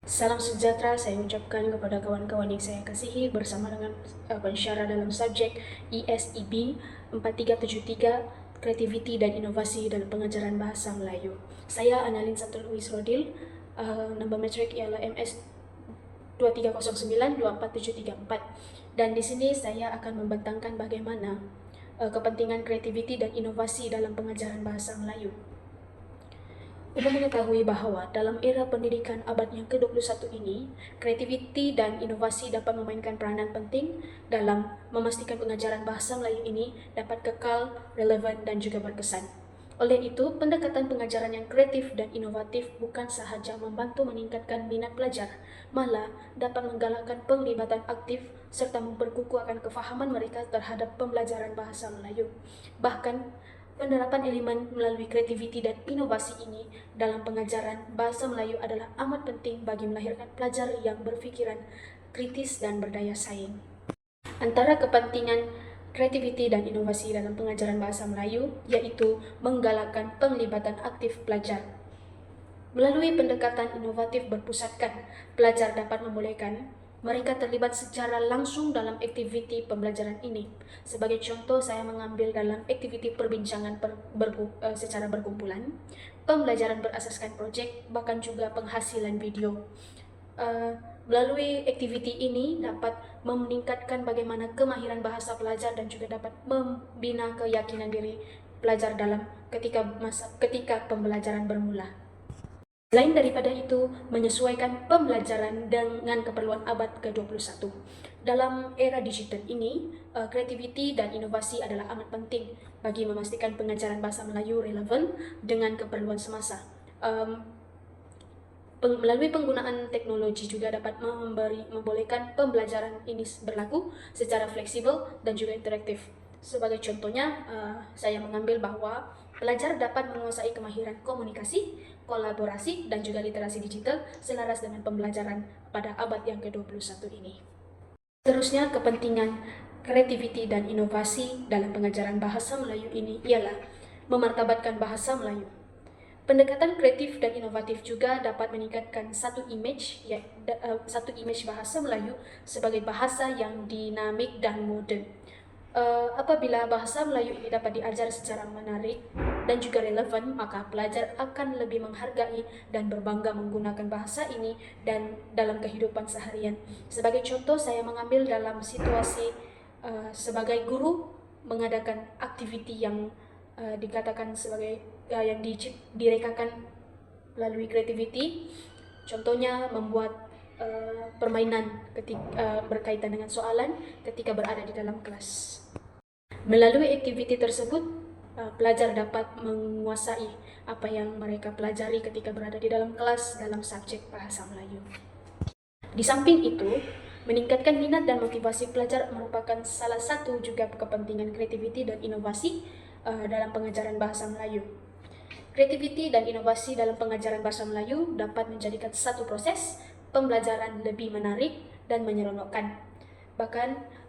Salam sejahtera saya ucapkan kepada kawan-kawan yang saya kasihi bersama dengan pensyarah dalam subjek ESEB 4373 Kreativiti dan Inovasi dalam Pengajaran Bahasa Melayu. Saya Annalyn Santul Luis Rodil, nombor metrik ialah MS 2309-24734, dan di sini saya akan membentangkan bagaimana kepentingan kreativiti dan inovasi dalam pengajaran bahasa Melayu. Untuk mengetahui bahwa dalam era pendidikan abad yang ke-21 ini, kreativiti dan inovasi dapat memainkan peranan penting dalam memastikan pengajaran bahasa Melayu ini dapat kekal, relevan, dan juga berkesan. Oleh itu, pendekatan pengajaran yang kreatif dan inovatif bukan sahaja membantu meningkatkan minat pelajar, malah dapat menggalakkan penglibatan aktif serta memperkukuhkan kefahaman mereka terhadap pembelajaran bahasa Melayu. Bahkan, penerapan elemen melalui kreativiti dan inovasi ini dalam pengajaran bahasa Melayu adalah amat penting bagi melahirkan pelajar yang berfikiran kritis dan berdaya saing. Antara kepentingan kreativiti dan inovasi dalam pengajaran bahasa Melayu yaitu menggalakkan penglibatan aktif pelajar. Melalui pendekatan inovatif berpusatkan, pelajar dapat membolehkan mereka terlibat secara langsung dalam aktiviti pembelajaran ini. Sebagai contoh, saya mengambil dalam aktiviti perbincangan secara berkumpulan, pembelajaran berasaskan projek, bahkan juga penghasilan video. Melalui aktiviti ini dapat meningkatkan bagaimana kemahiran bahasa pelajar dan juga dapat membina keyakinan diri pelajar dalam ketika pembelajaran bermula. Selain daripada itu, menyesuaikan pembelajaran dengan keperluan abad ke-21. Dalam era digital ini, kreativiti dan inovasi adalah amat penting bagi memastikan pengajaran bahasa Melayu relevan dengan keperluan semasa. Melalui penggunaan teknologi juga dapat membolehkan pembelajaran ini berlaku secara fleksibel dan juga interaktif. Sebagai contohnya, saya mengambil bahwa pelajar dapat menguasai kemahiran komunikasi, kolaborasi, dan juga literasi digital selaras dengan pembelajaran pada abad yang ke-21 ini. Seterusnya, kepentingan kreativiti dan inovasi dalam pengajaran bahasa Melayu ini ialah memartabatkan bahasa Melayu. Pendekatan kreatif dan inovatif juga dapat meningkatkan satu image bahasa Melayu sebagai bahasa yang dinamik dan moden. Apabila bahasa Melayu ini dapat diajar secara menarik dan juga relevan, maka pelajar akan lebih menghargai dan berbangga menggunakan bahasa ini dan dalam kehidupan seharian. Sebagai contoh, saya mengambil dalam situasi sebagai guru mengadakan aktiviti yang dikatakan sebagai yang direkakan melalui kreativiti. Contohnya membuat permainan berkaitan dengan soalan ketika berada di dalam kelas. Melalui aktiviti tersebut, pelajar dapat menguasai apa yang mereka pelajari ketika berada di dalam kelas dalam subjek bahasa Melayu. Di samping itu, meningkatkan minat dan motivasi pelajar merupakan salah satu juga kepentingan kreativiti dan inovasi dalam pengajaran bahasa Melayu. Kreativiti dan inovasi dalam pengajaran bahasa Melayu dapat menjadikan satu proses pembelajaran lebih menarik dan menyeronokkan. Bahkan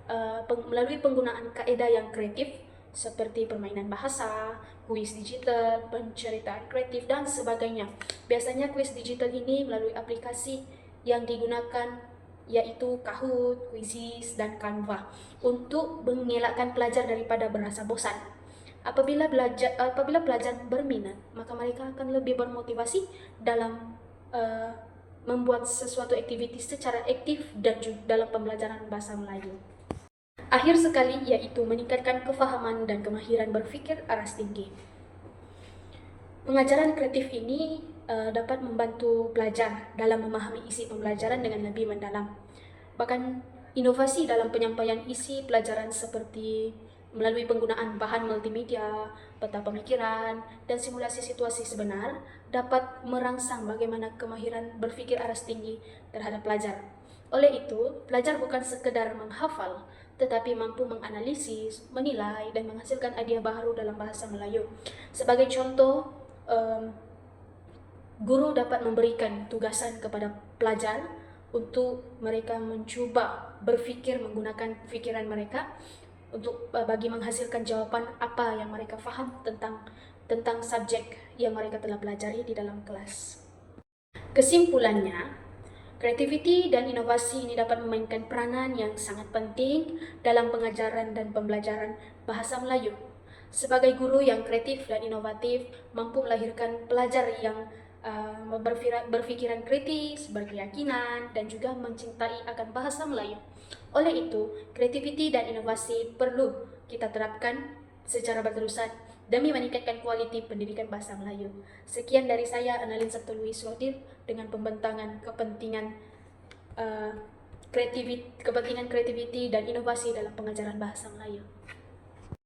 melalui penggunaan kaedah yang kreatif seperti permainan bahasa, kuis digital, penceritaan kreatif, dan sebagainya. Biasanya kuis digital ini melalui aplikasi yang digunakan yaitu Kahoot, Quizizz, dan Canva untuk mengelakkan pelajar daripada berasa bosan. Apabila pelajar berminat, maka mereka akan lebih bermotivasi dalam membuat sesuatu aktiviti secara aktif dan juga dalam pembelajaran bahasa Melayu. Akhir sekali, yaitu meningkatkan kefahaman dan kemahiran berfikir aras tinggi. Pengajaran kreatif ini dapat membantu pelajar dalam memahami isi pembelajaran dengan lebih mendalam. Bahkan inovasi dalam penyampaian isi pelajaran seperti melalui penggunaan bahan multimedia, peta pemikiran, dan simulasi situasi sebenar dapat merangsang bagaimana kemahiran berfikir aras tinggi terhadap pelajar. Oleh itu, pelajar bukan sekedar menghafal, tetapi mampu menganalisis, menilai, dan menghasilkan idea baru dalam bahasa Melayu. Sebagai contoh, guru dapat memberikan tugasan kepada pelajar untuk mereka mencuba berfikir menggunakan pikiran mereka untuk bagi menghasilkan jawaban apa yang mereka faham tentang subjek yang mereka telah pelajari di dalam kelas. Kesimpulannya, Kreativiti dan inovasi ini dapat memainkan peranan yang sangat penting dalam pengajaran dan pembelajaran bahasa Melayu. Sebagai guru yang kreatif dan inovatif, mampu melahirkan pelajar yang berpikiran kritis, berkeyakinan, dan juga mencintai akan bahasa Melayu. Oleh itu, kreativiti dan inovasi perlu kita terapkan secara berterusan demi meningkatkan kualiti pendidikan bahasa Melayu. Sekian dari saya, Annalyn Sabtuluis Rodir, dengan pembentangan kepentingan kepentingan kreativiti dan inovasi dalam pengajaran bahasa Melayu.